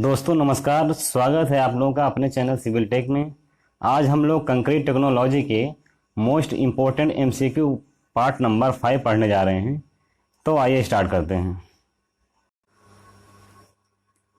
दोस्तों नमस्कार, स्वागत है आप लोगों का अपने चैनल सिविल टेक में। आज हम लोग कंक्रीट टेक्नोलॉजी के most important MCQ part number 5 पढ़ने जा रहे हैं। तो आइए स्टार्ट करते हैं।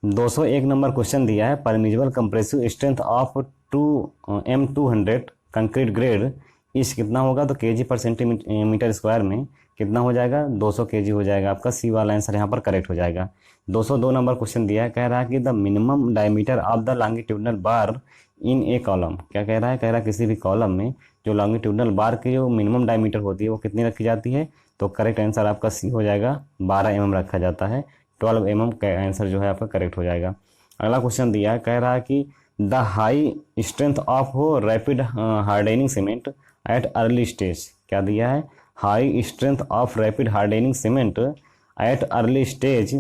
201 नंबर क्वेश्चन दिया है, permissible compressive strength of 2M200 concrete grade इस कितना होगा, तो केजी पर सेंटीमीटर स्क्वायर में कितना हो जाएगा, 200 केजी हो जाएगा। आपका सी वाला आंसर यहाँ पर करेक्ट हो जाएगा। 202 नंबर क्वेश्चन दिया है, कह रहा है कि the minimum diameter of the longitudinal bar in A column. क्या कह रहा है, कह रहा है किसी भी कॉलम में जो लॉन्गिट्यूडनल बार की जो मिनिमम डायमीटर होती है वो कितनी रखी जाती है, तो करेक्ट आंसर आपका सी हो जाएगा, 12 mm रखा जाता है। 12 mm का आंसर जो है आपका करेक्ट हो जाएगा। अगला क्वेश्चन दिया है, कह रहा है कि the high strength of rapid hardening cement at early stage. क्या दिया है, high strength of rapid hardening cement at early stage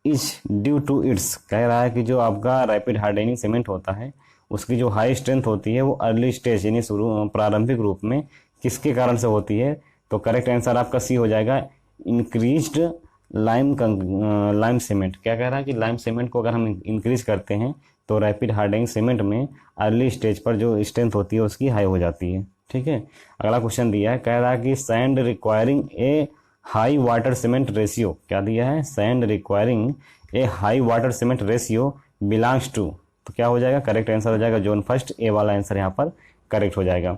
is due to its. कह रहा है कि जो आपका रैपिड हार्डनिंग सीमेंट होता है उसकी जो हाई स्ट्रेंथ होती है वो अर्ली स्टेज यानी प्रारंभिक रूप में किसके कारण से होती है, तो करेक्ट आंसर आपका सी हो जाएगा, इंक्रीज्ड लाइम सीमेंट। क्या कह रहा है कि लाइम सीमेंट को अगर हम इंक्रीज करते हैं तो रैपिड हार्डनिंग सीमेंट में अर्ली स्टेज पर जो स्ट्रेंथ होती है उसकी हाई हो जाती है। ठीक है, अगला क्वेश्चन दिया है, कह रहा है कि sand requiring a high water cement ratio. क्या दिया है, sand requiring a high water cement ratio belongs to, तो क्या हो जाएगा, करेक्ट आंसर हो जाएगा जोन फर्स्ट, ए वाला आंसर यहाँ पर करेक्ट हो जाएगा।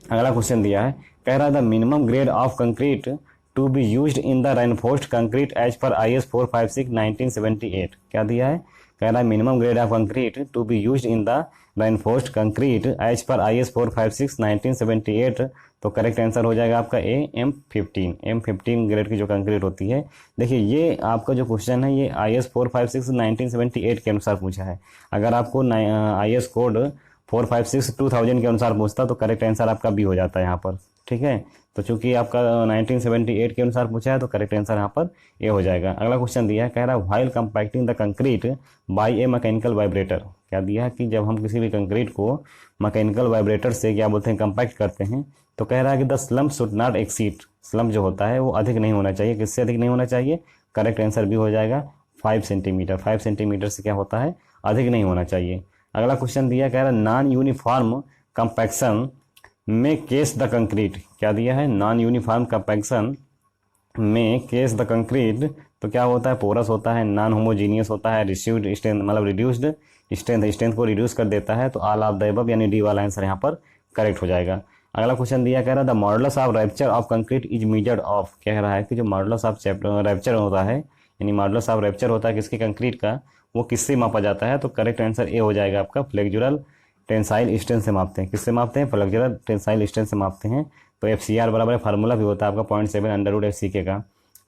अगला क्वेश्चन दिया है, कह रहा है the minimum grade of concrete to be used in the reinforced concrete as per IS 456 1978। क्या दिया है, कह रहा है minimum grade of concrete to be used in the reinforced concrete as per IS 456 1978, तो करेक्ट आंसर हो जाएगा आपका M15। M15 ग्रेड की जो कंक्रीट होती है, देखिए ये आपका जो क्वेश्चन है ये IS 456 1978 के अनुसार पूछा है। अगर आपको IS कोड 456 2000 के अनुसार पूछता तो करेक्ट आंसर आपका बी हो जाता है यहाँ पर। ठीक है, तो चूंकि आपका 1978 के अनुसार पूछा है तो करेक्ट आंसर यहाँ पर ए हो जाएगा। अगला क्वेश्चन दिया है, कह रहा है while compacting the concrete by a mechanical vibrator. क्या दिया है कि जब हम किसी भी कंक्रीट को मैकेनिकल वाइब्रेटर से क्या बोलते हैं कंपैक्ट करते हैं, तो कह रहा है कि the slump should not exceed, slump जो होता है वो अधिक नहीं होना चाहिए। किससे अधिक नहीं होना चाहिए, करेक्ट आंसर भी हो जाएगा 5 सेंटीमीटर। 5 सेंटीमीटर से क्या होता है, अधिक नहीं होना चाहिए। अगला क्वेश्चन दिया, कह रहा है नॉन यूनिफॉर्म कंपैक्शन में केस द कंक्रीट। क्या दिया है, नॉन यूनिफॉर्म कंपैक्शन में केस द कंक्रीट, तो क्या होता है, पोरस होता है, नॉन होमोजीनियस होता है, रिड्यूस्ड स्ट्रेंथ मतलब रिड्यूस्ड स्ट्रेंथ को रिड्यूस कर देता है। तो ऑल ऑफ द अबव यानी डी वाला आंसर यहाँ पर करेक्ट हो जाएगा। अगला क्वेश्चन दिया, कह रहा है the modulus of rapture of concrete is measured of. कह रहा है कि जो मॉडुलस ऑफ रैप्चर होता है यानी मॉडुलस ऑफ रैप्चर होता है किसके कंक्रीट का, वो किससे मापा जाता है, तो करेक्ट आंसर ए हो जाएगा आपका, फ्लेक्सुरल टेंसाइल स्ट्रेंथ से मापते हैं। किससे मापते हैं, फ्लेक्सुरल टेंसाइल स्ट्रेंथ से मापते हैं। तो FCR बराबर फार्मूला भी होता है आपका 0.7 √FCK का,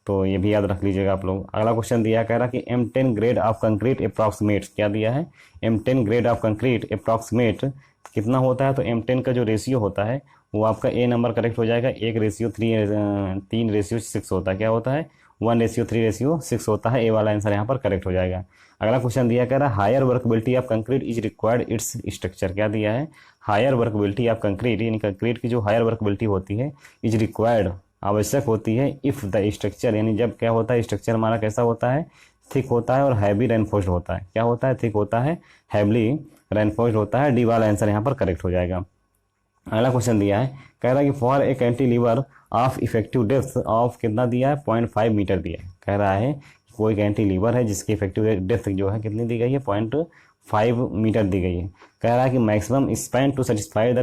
तो ये भी याद रख लीजिएगा आप लोग। अगला क्वेश्चन दिया, कह रहा कि M10 grade of concrete approximate. क्या दिया है, M10 grade of concrete approximate कितना होता है, तो M10 का जो रेशियो होता है वो आपका ए नंबर करेक्ट हो जाएगा, 1:3 होता है। क्या होता है, 1:3 होता है, ए वाला आंसर यहाँ पर करेक्ट हो जाएगा। अगला क्वेश्चन दिया, कह रहा है higher workability of concrete is required its structure. क्या दिया है, हायर वर्कबिलिटी ऑफ कंक्रीट यानी कंक्रीट की जो हायर वर्कबिलिटी होती है इज रिक्वायर्ड आवश्यक होती है इफ द स्ट्रक्चर, यानी जब क्या होता है, स्ट्रक्चर हमारा कैसा होता है, थिक होता है और हैवी रेनफोर्स्ड होता है। क्या होता है, थिक होता है, हैवली रेनफोर्स्ड होता है। डी वाला आंसर यहाँ पर करेक्ट हो जाएगा। अगला क्वेश्चन दिया है, कह रहा है कि for a cantilever of effective depth of कितना दिया है, 0.5 मीटर दिया है। कह रहा है कोई कैंटिलीवर है जिसकी इफेक्टिव डेप्थ जो है कितनी दी गई है, 0.5 मीटर दी गई है। कह रहा है कि maximum span to satisfy the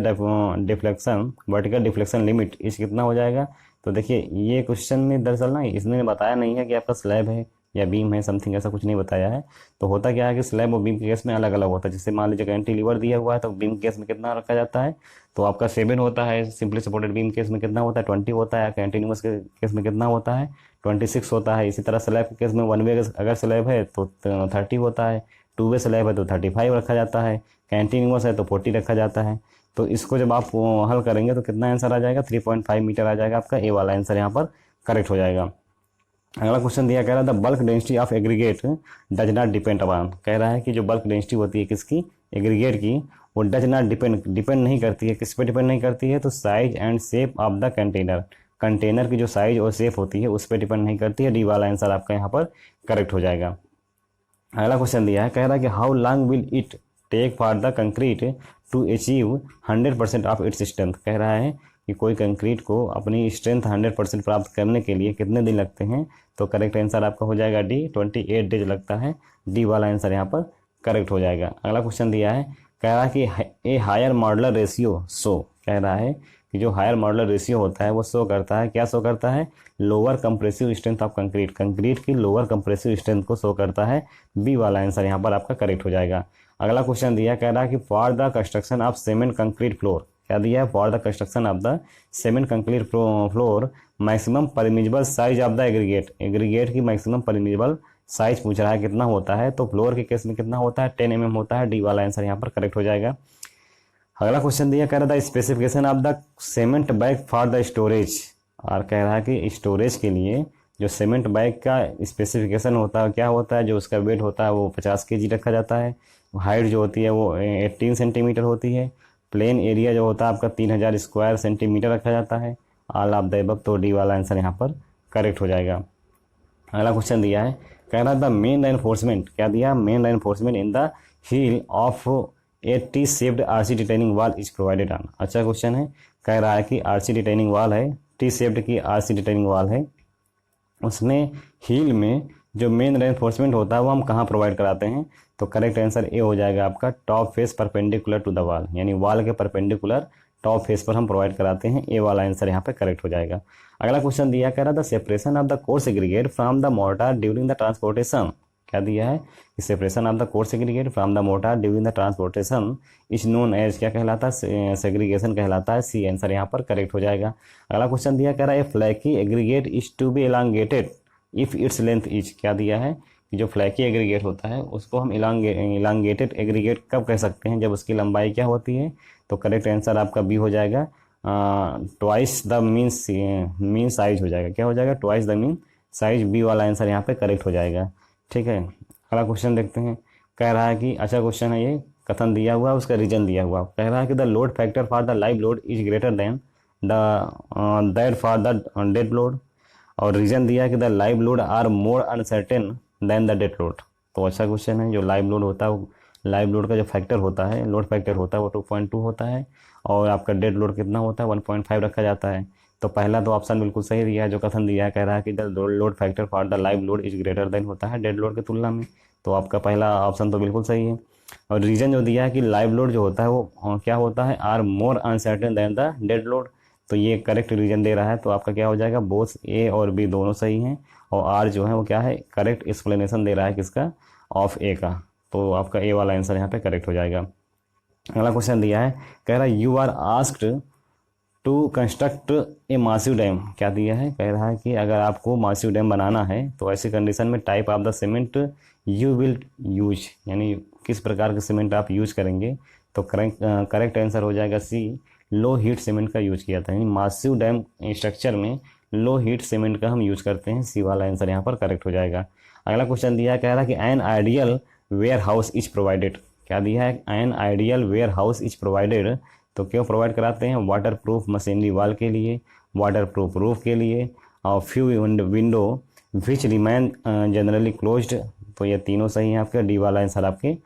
deflection vertical deflection limit is कितना हो जाएगा। तो देखिए ये क्वेश्चन में दरअसल ना इसने बताया नहीं है कि आपका स्लैब है या बीम है, समथिंग ऐसा कुछ नहीं बताया है। तो होता क्या है कि स्लैब और बीम के केस में अलग अलग होता है। जैसे मान लीजिए कैंटिलीवर दिया हुआ है तो बीम केस में कितना रखा जाता है, तो आपका 7 होता है। सिंपली सपोर्टेड बीम केस में कितना होता है, 20 होता है। कैंटिन्यूअस के केस में कितना होता है, 26 होता है। इसी तरह स्लैब के केस में 1 वे अगर स्लैब है तो 30 होता है, 2 वे स्लैब है तो 35 रखा जाता है, कैंटिन्यूअस है तो 40 रखा जाता है। तो इसको जब आप हल करेंगे तो कितना आंसर आ जाएगा, 3.5 मीटर आ जाएगा आपका, ए वाला आंसर यहाँ पर करेक्ट हो जाएगा। अगला क्वेश्चन दिया, कह रहा है the bulk density of aggregate does not depend upon. कह रहा है कि जो बल्क डेंसिटी होती है किसकी, एग्रीगेट की, वो डज नॉट डिपेंड नहीं करती है। किस पे डिपेंड नहीं करती है, तो size and shape of the container, container की जो साइज और शेप होती है उस पर डिपेंड नहीं करती है। डी वाला आंसर आपका यहाँ पर करेक्ट हो जाएगा। अगला क्वेश्चन दिया है, कह रहा है कि how long will it take for the concrete to achieve 100% of its strength. कह रहा है कि कोई कंक्रीट को अपनी स्ट्रेंथ 100% प्राप्त करने के लिए कितने दिन लगते हैं। तो करेक्ट आंसर आपका हो जाएगा डी, 28 डेज लगता है। डी वाला आंसर यहाँ पर करेक्ट हो जाएगा। अगला क्वेश्चन दिया है, कह रहा है कि a higher modular ratio show. कह रहा है कि जो हायर मॉडुलर रेशियो होता है वो शो करता है, क्या शो करता है, lower compressive strength of concrete. Concrete की लोअर कंप्रेसिव स्ट्रेंथ को शो करता है। बी वाला आंसर यहाँ पर आपका करेक्ट हो जाएगा। अगला क्वेश्चन दिया, कह रहा है कि for the construction of cement concrete floor. क्या दिया है, for the construction of the cement concrete floor maximum permissible size of the aggregate. Aggregate की मैक्सिमम परमिजिबल साइज पूछ रहा है कितना होता है। तो फ्लोर के केस में कितना होता है, 10 mm होता है। डी वाला आंसर यहाँ पर करेक्ट हो जाएगा। अगला क्वेश्चन दिया, कह रहा था specification of the cement bag for the storage. और कह रहा है कि स्टोरेज के लिए जो सीमेंट बैग का स्पेसिफिकेशन होता है क्या होता है, जो उसका वेट होता है वो 50 kg रखा जाता है। हाइट जो होती है वो 18 सेंटीमीटर होती है। प्लेन एरिया जो होता है आपका 3000 स्क्वायर सेंटीमीटर रखा जाता है। All of the above. तो डी वाला आंसर यहाँ पर करेक्ट हो जाएगा। अगला क्वेश्चन दिया है, कह रहा द मेन रेनफोर्समेंट। क्या दिया, main reinforcement in the heel of a T shaped RC retaining wall is provided on. अच्छा क्वेश्चन है। कह रहा है कि आरसी डिटेनिंग वॉल है, टी शेप्ड की आरसी डिटेनिंग वॉल है, उसमें हील में जो मेन रेनफोर्समेंट होता है वो हम कहाँ प्रोवाइड कराते हैं। तो करेक्ट आंसर ए हो जाएगा आपका, top face perpendicular to the wall. यानी वॉल के परपेंडिकुलर टॉप फेस पर हम प्रोवाइड कराते हैं। ए वाला आंसर यहाँ पे करेक्ट हो जाएगा। अगला क्वेश्चन दिया, कह रहा था separation of the coarse aggregate from the mortar during the transportation. क्या दिया है कि separation of the coarse aggregate from the mortar during the transportation is known as, क्या कहलाता है, सेग्रीगेशन कहलाता है। सी आंसर यहाँ पर करेक्ट हो जाएगा। अगला क्वेश्चन दिया, कह रहा है flaky aggregate is to be elongated if its length is. क्या दिया है कि जो फ्लैकी एग्रीगेट होता है उसको हम इलांगेटेड एग्रीगेट कब कह सकते हैं, जब उसकी लंबाई क्या होती है। तो करेक्ट आंसर आपका बी हो जाएगा, ट्वाइस द मीन साइज हो जाएगा। क्या हो जाएगा, twice the mean size. B वाला आंसर यहाँ पे करेक्ट हो जाएगा। ठीक है, अगला क्वेश्चन देखते हैं। कह रहा है कि अच्छा क्वेश्चन है ये, कथन दिया हुआ उसका रीजन दिया हुआ। कह रहा है कि the load factor for the live load is greater than the that for the dead load. और रीजन दिया है कि the live load are more uncertain than the dead load. तो अच्छा क्वेश्चन है। जो लाइव लोड होता है वो, लाइव लोड का जो फैक्टर होता है, लोड फैक्टर होता है वो 2.2 होता है। और आपका डेड लोड कितना होता है, 1.5 रखा जाता है। तो पहला तो ऑप्शन बिल्कुल सही दिया है। जो कथन दिया है, कह रहा है कि the load factor for the live load is greater then होता है डेड लोड की तुलना में। तो आपका पहला ऑप्शन तो बिल्कुल सही है। और रीजन जो दिया है कि लाइव लोड जो होता है वो क्या होता है, are more uncertain than the dead load. तो ये करेक्ट रीजन दे रहा है। तो आपका क्या हो जाएगा, बोथ ए और बी दोनों सही हैं। और आर जो है वो क्या है, करेक्ट एक्सप्लेनेशन दे रहा है किसका, ऑफ ए का। तो आपका ए वाला आंसर यहाँ पे करेक्ट हो जाएगा। अगला क्वेश्चन दिया है, कह रहा है you are asked to construct a massive dam. क्या दिया है, कह रहा है कि अगर आपको मासिव डैम बनाना है तो ऐसी कंडीशन में type of the cement you will use, यानी किस प्रकार के सीमेंट आप यूज करेंगे। तो करेक्ट आंसर हो जाएगा सी, लो हीट सीमेंट का यूज किया था। यानी मासिव डैम स्ट्रक्चर में लो हीट सीमेंट का हम यूज करते हैं। सी वाला आंसर यहाँ पर करेक्ट हो जाएगा। अगला क्वेश्चन दिया है, कह रहा है कि an ideal warehouse is provided. क्या दिया है, an ideal warehouse is provided. तो क्यों प्रोवाइड कराते हैं, वाटर प्रूफ मशीनरी वॉल के लिए, वाटर प्रूफ रूफ के लिए, और few window which remain generally closed. तो ये तीनों सही हैं आपके। डी वाला आंसर आपके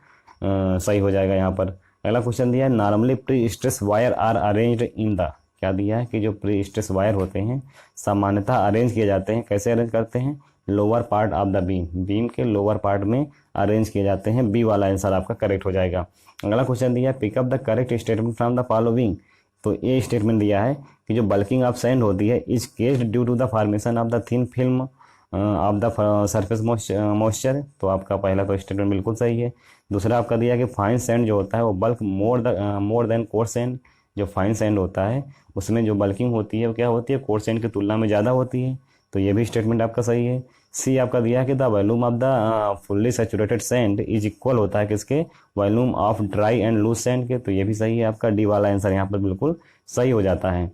सही हो जाएगा यहाँ पर। अगला क्वेश्चन दिया है, normally prestress wire are arranged in the. क्या दिया है कि जो प्री स्ट्रेस वायर होते हैं सामान्यतः अरेंज किए जाते हैं। कैसे अरेंज करते हैं, lower part of the beam, beam के लोअर पार्ट में अरेंज किए जाते हैं। बी वाला आंसर आपका करेक्ट हो जाएगा। अगला क्वेश्चन दिया है, pick up the correct statement from the following. तो ए स्टेटमेंट दिया है कि जो बल्किंग ऑफ सैंड होती है is caused due to the formation of the thin film of the surface moisture. तो आपका पहला तो स्टेटमेंट बिल्कुल सही है। दूसरा आपका दिया कि फाइन सैंड जो होता है वो bulk more than coarse sand. जो फाइन सैंड होता है उसमें जो बल्किंग होती है वो क्या होती है, कोर्स सैंड की तुलना में ज़्यादा होती है। तो ये भी स्टेटमेंट आपका सही है। सी आपका दिया है कि the volume of the fully saturated sand is equal होता है किसके, volume of dry and loose sand के। तो ये भी सही है आपका। डी वाला आंसर यहाँ पर बिल्कुल सही हो जाता है।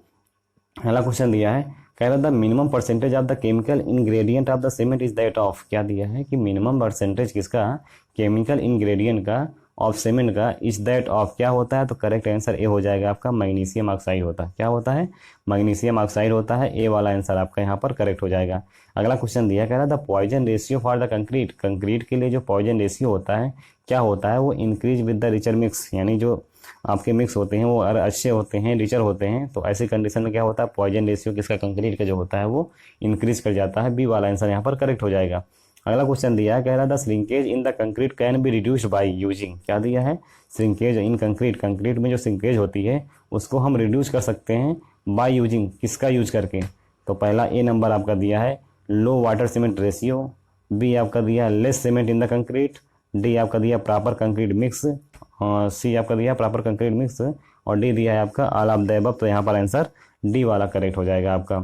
अगला क्वेश्चन दिया है, कह रहा था minimum percentage of the chemical ingredient of the cement is that of. क्या दिया है कि मिनिमम परसेंटेज किसका, केमिकल इंग्रेडिएंट का ऑफ सीमेंट का इज दैट ऑफ क्या होता है, तो करेक्ट आंसर ए हो जाएगा आपका, मैग्नीशियम ऑक्साइड होता है। क्या होता है, मैग्नीशियम ऑक्साइड होता है। ए वाला आंसर आपका यहाँ पर करेक्ट हो जाएगा। अगला क्वेश्चन दिया कह रहा था Poisson ratio for the concrete, concrete के लिए जो पॉइजन रेशियो होता है क्या होता है, वो increase with the richer mix, यानी जो आपके मिक्स होते हैं वो अच्छे होते हैं, रिचर होते हैं, तो ऐसी कंडीशन में क्या होता है, पॉइजन रेशियो किसका, कंक्रीट का जो होता है वो इंक्रीज कर जाता है। बी वाला आंसर यहाँ पर करेक्ट हो जाएगा। अगला क्वेश्चन दिया है कह रहा था shrinkage in the concrete can be reduced by using, क्या दिया है, श्रिंकेज इन कंक्रीट, कंक्रीट में जो श्रिंकेज होती है उसको हम रिड्यूस कर सकते हैं बाय यूजिंग, किसका यूज करके, तो पहला ए नंबर आपका दिया है लो वाटर सीमेंट रेशियो, बी आपका दिया less cement in the concrete, D आपका दिया प्रॉपर कंक्रीट मिक्स, सी आपका दिया प्रॉपर कंक्रीट मिक्स, और डी दिया है आपका ऑल ऑफ द अबव। तो यहाँ पर आंसर डी वाला करेक्ट हो जाएगा आपका।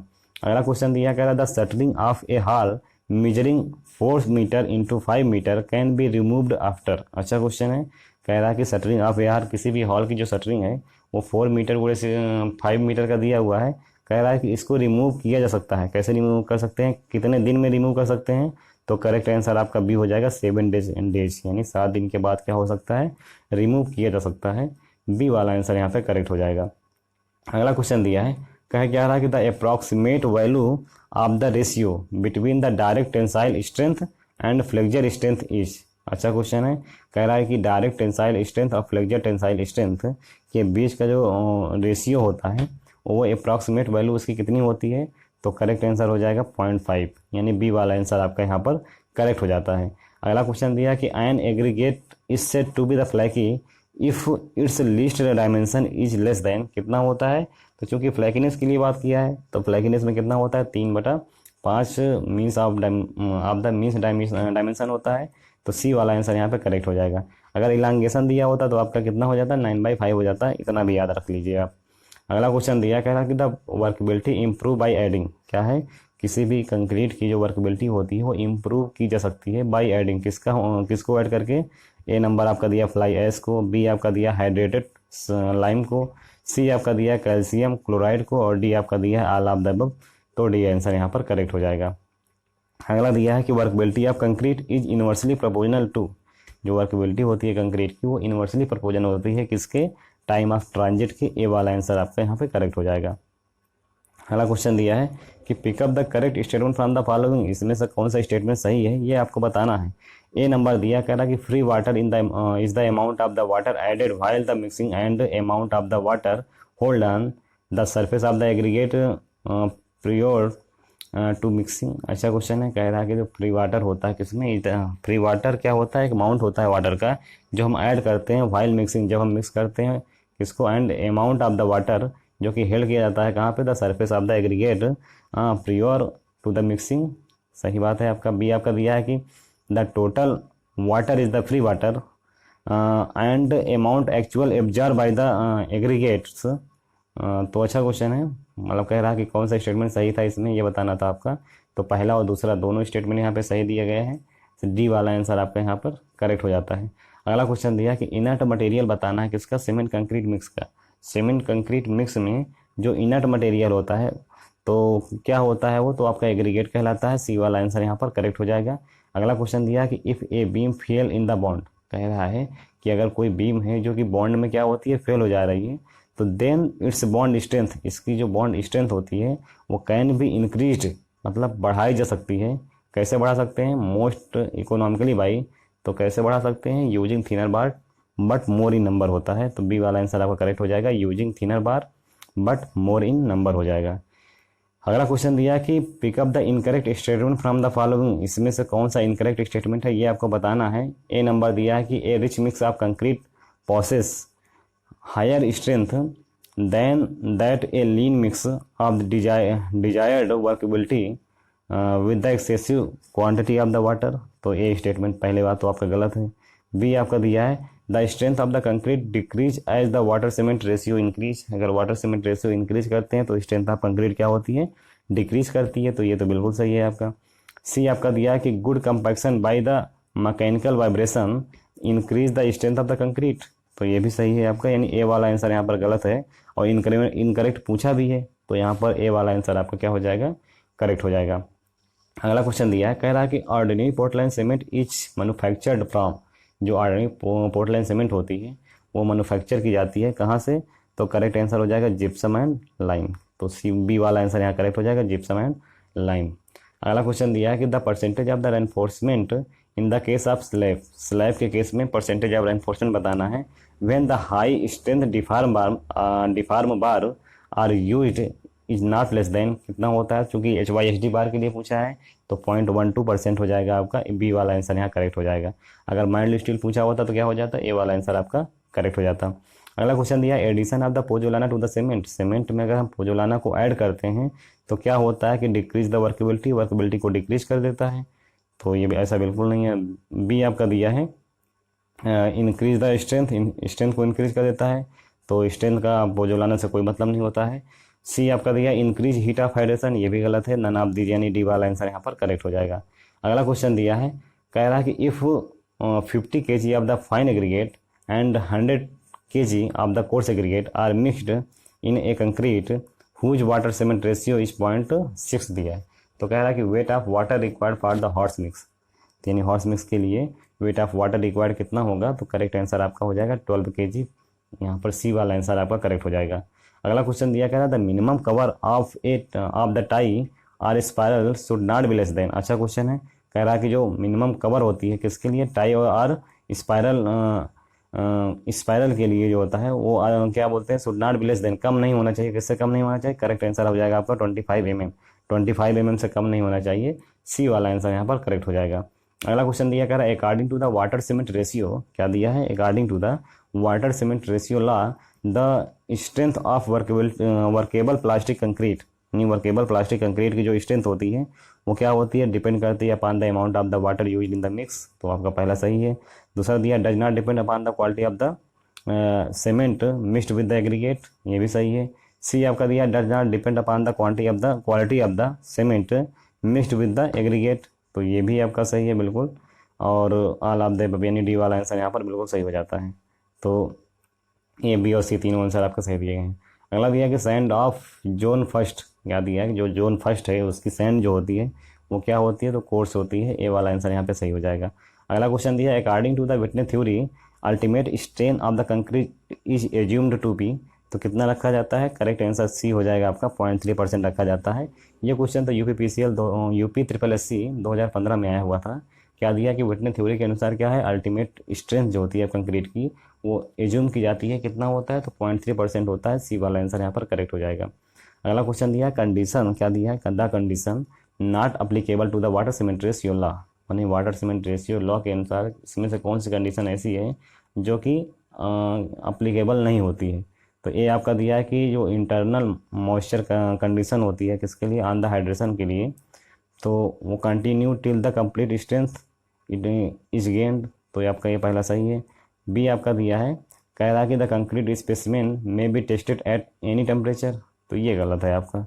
अगला क्वेश्चन दिया कह रहा था shuttering of a hall measuring 4 metre into 5 metre can be removed after. अच्छा क्वेश्चन है, कह रहा है कि शटरिंग ऑफ ए हॉल, किसी भी हॉल की जो शटरिंग है वो 4 मीटर गुणे से 5 मीटर का दिया हुआ है, कह रहा है कि इसको रिमूव किया जा सकता है। कैसे रिमूव कर सकते हैं, कितने दिन में रिमूव कर सकते हैं, तो करेक्ट आंसर आपका बी हो जाएगा 7 डेज, यानी 7 दिन के बाद क्या हो सकता है, रिमूव किया जा सकता है। बी वाला आंसर यहाँ पे करेक्ट हो जाएगा। अगला क्वेश्चन दिया है, कह क्या रहा कि the approximate value of the ratio between the direct tensile strength and flexure strength is. अच्छा क्वेश्चन है, कह रहा है कि डायरेक्ट टेंसाइल स्ट्रेंथ और फ्लेक्चर टेंसाइल स्ट्रेंथ के बीच का जो रेशियो होता है वो अप्रॉक्सीमेट वैल्यू उसकी कितनी होती है, तो करेक्ट आंसर हो जाएगा 0.5, यानी बी वाला आंसर आपका यहाँ पर करेक्ट हो जाता है। अगला क्वेश्चन दिया कि an aggregate is said to be the flaky if its least dimension is less than, कितना होता है, तो चूंकि फ्लैकीनेस के लिए बात किया है तो फ्लैकीनेस में कितना होता है, 3/5 means of the means dimension होता है, तो सी वाला आंसर यहाँ पे करेक्ट हो जाएगा। अगर इलांगेशन दिया होता तो आपका कितना हो जाता है, 9/5 हो जाता है, इतना भी याद रख लीजिए आप। अगला क्वेश्चन दिया कह रहा कि the workability improve by adding, क्या है, किसी भी कंक्रीट की जो वर्कबिलिटी होती है वो इम्प्रूव की जा सकती है बाय एडिंग, किसको ऐड करके, ए नंबर आपका दिया फ्लाई ऐश को, बी आपका दिया हाइड्रेटेड लाइम को, सी आपका दिया कैल्शियम क्लोराइड को, और डी आपका दिया ऑल ऑफ द अबव। तो डी आंसर यहाँ पर करेक्ट हो जाएगा। अगला दिया है कि workability of concrete is inversely proportional to, जो वर्कबिलिटी होती है कंक्रीट की वो इनवर्सली प्रोपोर्शनल होती है किसके, टाइम ऑफ ट्रांजिट के। ए वाला आंसर आपका यहाँ पे करेक्ट हो जाएगा। अगला क्वेश्चन दिया है कि pick up the correct statement from the following, इसमें से कौन सा स्टेटमेंट सही है ये आपको बताना है। ए नंबर दिया कह रहा कि free water in the is the amount of the water added while the mixing and amount of the water hold on the surface of the aggregate prior to mixing. अच्छा क्वेश्चन है, कह रहा है कि जो फ्री वाटर होता है किसमें, फ्री वाटर क्या होता है, एक अमाउंट होता है वाटर का जो हम ऐड करते हैं व्हाइल मिक्सिंग, जब हम मिक्स करते हैं किसको, and amount of the water जो कि हेल्ड किया जाता है कहाँ पे, the surface of the aggregate prior to the mixing. सही बात है आपका। बी आपका दिया है कि the total water is the free water and amount actual absorb by the aggregates. तो अच्छा क्वेश्चन है, मतलब कह रहा है कि कौन सा स्टेटमेंट सही था इसमें, ये बताना था आपका। तो पहला और दूसरा दोनों स्टेटमेंट यहाँ पे सही दिए गए हैं, डी वाला आंसर आपका यहाँ पर करेक्ट हो जाता है। अगला क्वेश्चन दिया कि इनर्ट मटेरियल बताना है किसका, सीमेंट कंक्रीट मिक्स का। सीमेंट कंक्रीट मिक्स में जो इनर्ट मटेरियल होता है तो क्या होता है वो, तो आपका एग्रीगेट कहलाता है। सी वाला आंसर यहाँ पर करेक्ट हो जाएगा। अगला क्वेश्चन दिया कि if a beam fail in the bond, कह रहा है कि अगर कोई बीम है जो कि बॉन्ड में क्या होती है, फेल हो जा रही है, तो देन इट्स बॉन्ड स्ट्रेंथ, इसकी जो बॉन्ड स्ट्रेंथ होती है वो कैन बी इंक्रीज्ड, मतलब बढ़ाई जा सकती है। कैसे बढ़ा सकते हैं, मोस्ट इकोनॉमिकली बाई, तो कैसे बढ़ा सकते हैं, using thinner bar but more in number होता है। तो बी वाला आंसर आपका करेक्ट हो जाएगा, using thinner bar but more in number हो जाएगा। अगला क्वेश्चन दिया कि pick up the incorrect statement from the following, इसमें से कौन सा इनकरेक्ट स्टेटमेंट है ये आपको बताना है। ए नंबर दिया है कि a rich mix of concrete possess higher strength than that a lean mix of desired workability with the excessive quantity of the water. तो ए स्टेटमेंट पहले बात तो आपका गलत है। बी आपका दिया है the strength of the concrete decrease as the water cement ratio increase, अगर वाटर सीमेंट रेशियो इंक्रीज करते हैं तो स्ट्रेंथ ऑफ कंक्रीट क्या होती है, डिक्रीज करती है। तो ये तो बिल्कुल सही है आपका। सी आपका दिया है कि good compaction by the mechanical vibration increase the strength of the concrete, तो ये भी सही है आपका, यानी ए वाला आंसर यहाँ पर गलत है और इनकरेक्ट पूछा भी है, तो यहाँ पर ए वाला आंसर आपका क्या हो जाएगा, करेक्ट हो जाएगा। अगला क्वेश्चन दिया है, कह रहा है कि ordinary Portland cement is manufactured from, जो पोर्टलैंड सीमेंट होती है वो मैन्युफैक्चर की जाती है कहाँ से, तो करेक्ट आंसर हो जाएगा जिप्सम एंड लाइम। तो सी बी वाला आंसर यहाँ करेक्ट हो जाएगा, जिप्सम एंड लाइम। अगला क्वेश्चन दिया है कि the percentage of the reinforcement in the case of slab, slab के केस में परसेंटेज ऑफ रेनफोर्समेंट बताना है। When the high strength deformed bar are used is not less than, कितना होता है, चूंकि HYSD बार के लिए पूछा है तो 0.12% हो जाएगा आपका, बी वाला आंसर यहाँ करेक्ट हो जाएगा। अगर माइल्ड स्टील पूछा होता तो क्या हो जाता, ए वाला आंसर आपका करेक्ट हो जाता। अगला क्वेश्चन दिया addition of the pozzolana to the cement, cement में अगर हम पोजोलाना को ऐड करते हैं तो क्या होता है कि डिक्रीज द वर्केबिलिटी, वर्केबिलिटी को डिक्रीज कर देता है। तो ये ऐसा बिल्कुल नहीं है, बी आपका दिया है इंक्रीज द स्ट्रेंथ, स्ट्रेंथ को इंक्रीज कर देता है, तो स्ट्रेंथ का पोजोलाना से कोई मतलब नहीं होता है। सी आपका दिया इंक्रीज हीट ऑफ हाइड्रेशन, ये भी गलत है, नन ऑफ दीज यानी डी वाला आंसर यहाँ पर करेक्ट हो जाएगा। अगला क्वेश्चन दिया है, कह रहा है कि if 50 kg of the fine aggregate and 100 kg of the coarse aggregate are mixed in a concrete whose water cement ratio is 0.6 दिया है। तो कह रहा है कि weight of water required for the horse mix, यानी हॉर्स मिक्स के लिए वेट ऑफ वाटर रिक्वायर्ड कितना होगा, तो करेक्ट आंसर आपका हो जाएगा 12 kg, यहाँ पर सी वाला आंसर आपका करेक्ट हो जाएगा। अगला क्वेश्चन दिया कह रहा है the minimum cover of the tie or spiral should not be less than, अच्छा क्वेश्चन है। कह रहा है कि जो मिनिमम कवर होती है किसके लिए, टाई और स्पायरल, स्पायरल के लिए जो होता है वो क्या बोलते हैं, should not be less than, कम नहीं होना चाहिए, किससे कम नहीं होना चाहिए, करेक्ट आंसर हो जाएगा आपका 25 mm, 25 mm से कम नहीं होना चाहिए, सी वाला आंसर यहाँ पर करेक्ट हो जाएगा। अगला क्वेश्चन दिया कह रहा है according to the water cement ratio, क्या दिया है, according to the water cement ratio law the strength of workable plastic concrete, यानी वर्केबल प्लास्टिक कंक्रीट की जो स्ट्रेंथ होती है वो क्या होती है, डिपेंड करती है upon the amount of the water used in the mix, तो आपका पहला सही है। दूसरा दिया does not depend upon the quality of the cement mixed with the aggregate, ये भी सही है। सी आपका दिया does not depend upon the quality of the cement mixed with the aggregate, तो ये भी आपका सही है बिल्कुल, और ऑल ऑफ द यानी डी वाला आंसर यहाँ पर बिल्कुल सही हो जाता है। तो ए बी और सी तीनों आंसर आपका सही दिए गए हैं। अगला दिया कि सैंड ऑफ जोन फर्स्ट, क्या दिया है, जो जोन फर्स्ट है उसकी सैंड जो होती है वो क्या होती है, तो कोर्स होती है, ए वाला आंसर यहाँ पे सही हो जाएगा। अगला क्वेश्चन दिया है according to the Whitney's theory ultimate strain of the concrete is assumed to be, तो कितना रखा जाता है, करेक्ट आंसर सी हो जाएगा आपका 0.3% रखा जाता है। ये क्वेश्चन तो UPPCL UPSSC 2015 में आया हुआ था। क्या दिया कि विटनेस थ्योरी के अनुसार क्या है, अल्टीमेट स्ट्रेंथ जो होती है कंक्रीट की वो एज्यूम की जाती है, कितना होता है, तो 0.3% होता है, सी वाला आंसर यहाँ पर करेक्ट हो जाएगा। अगला क्वेश्चन दिया कंडीशन, क्या दिया है, the condition not applicable to the water cement ratio law, यानी वाटर सीमेंट रेशियो लॉ के अनुसार इसमें से कौन सी कंडीशन ऐसी है जो कि अप्लीकेबल नहीं होती है। तो ये आपका दिया है कि जो इंटरनल मॉइस्चर कंडीशन होती है किसके लिए, ऑन द हाइड्रेशन के लिए, तो वो continue till the complete strength it is gained, तो ये आपका ये पहला सही है। बी आपका दिया है, कह रहा है कि the concrete specimen may be tested at any temperature, तो ये गलत है आपका,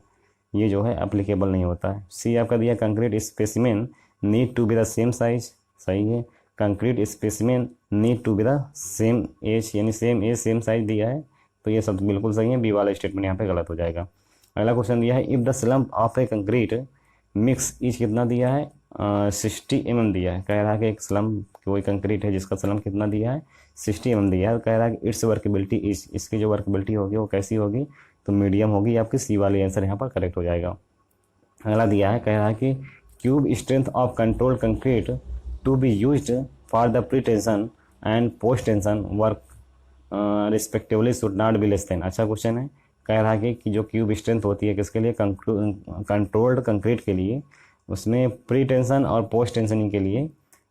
ये जो है अप्लीकेबल नहीं होता है। सी आपका दिया concrete specimen need to be the same size, सही है, concrete specimen need to be the same age, यानी सेम एज सेम साइज दिया है, तो ये सब बिल्कुल सही है, बी वाला स्टेटमेंट यहाँ पे गलत हो जाएगा। अगला क्वेश्चन दिया है if the slump of A concrete mix is कितना दिया है, 60 mm दिया है। कह रहा है कि एक स्लम्प कोई कंक्रीट है जिसका स्लम्प कितना दिया है, 60 mm दिया है। कह रहा है कि इट्स वर्केबिलिटी इज, इसकी जो वर्केबिलिटी होगी वो कैसी होगी, तो मीडियम होगी, आपकी सी वाली आंसर यहाँ पर करेक्ट हो जाएगा। अगला दिया है, कह रहा है कि cube strength of control concrete to be used for the pre tension and post tension work respectively should not be less than, अच्छा क्वेश्चन है। कह रहा है कि जो क्यूब स्ट्रेंथ होती है किसके लिए, कंट्रोल्ड कंक्रीट के लिए, उसमें प्री टेंशन और पोस्ट टेंशनिंग के लिए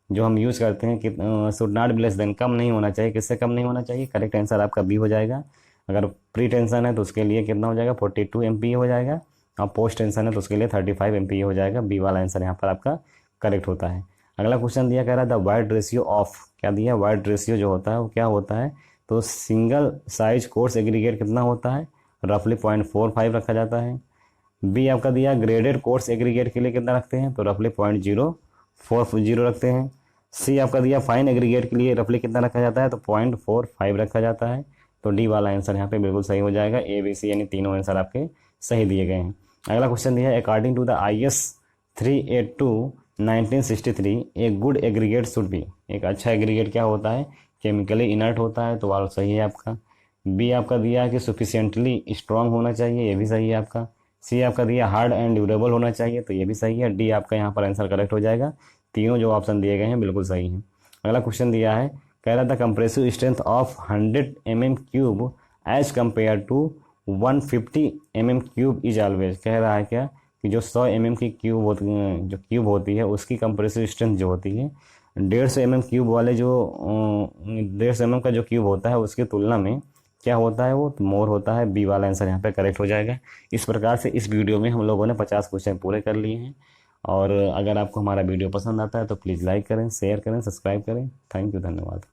जो हम यूज़ करते हैं कि should not be less than, कम नहीं होना चाहिए, किससे कम नहीं होना चाहिए, करेक्ट आंसर आपका बी हो जाएगा। अगर प्री टेंशन है तो उसके लिए कितना हो जाएगा, 42 MPa हो जाएगा, और पोस्ट टेंशन है तो उसके लिए 35 MPa हो जाएगा, बी वाला आंसर यहाँ पर आपका करेक्ट होता है। अगला क्वेश्चन दिया, कह रहा है द वाइड रेशियो ऑफ, क्या दिया, वाइड रेशियो जो होता है वो क्या होता है, तो सिंगल साइज कोर्स एग्रीगेट कितना होता है, रफली 0.45 रखा जाता है। बी आपका दिया ग्रेडेड कोर्स एग्रीगेट के लिए कितना रखते हैं, तो रफली 0.040 रखते हैं। सी आपका दिया फाइन एग्रीगेट के लिए रफली कितना रखा जाता है, तो 0.45 रखा जाता है, तो डी वाला आंसर यहाँ पे बिल्कुल सही हो जाएगा। ए बी सी यानी तीनों आंसर आपके सही दिए गए हैं। अगला क्वेश्चन दिया है according to the IS 382 1963 a good aggregate should be, एक अच्छा एग्रीगेट क्या होता है, केमिकली इनर्ट होता है, तो वाला सही है आपका। बी आपका दिया है कि सुफिशियंटली स्ट्रांग होना चाहिए, ये भी सही है आपका। सी आपका दिया हार्ड एंड ड्यूरेबल होना चाहिए, तो ये भी सही है। डी आपका यहाँ पर आंसर करेक्ट हो जाएगा। तीनों जो ऑप्शन दिए गए हैं बिल्कुल सही हैं। अगला क्वेश्चन दिया है, कह रहा था compressive strength of 100 mm cube as compare to 150 mm cube is always, कह रहा है क्या कि जो 100 mm की क्यूब होती है उसकी कंप्रेसिव स्ट्रेंथ जो होती है 150 mm क्यूब वाले जो 150 mm का जो क्यूब होता है उसकी तुलना में क्या होता है, वो मोर होता है। बी वाला आंसर यहाँ पे करेक्ट हो जाएगा। इस प्रकार से इस वीडियो में हम लोगों ने 50 क्वेश्चन पूरे कर लिए हैं। और अगर आपको हमारा वीडियो पसंद आता है तो प्लीज़ लाइक करें, शेयर करें, सब्सक्राइब करें। थैंक यू, धन्यवाद।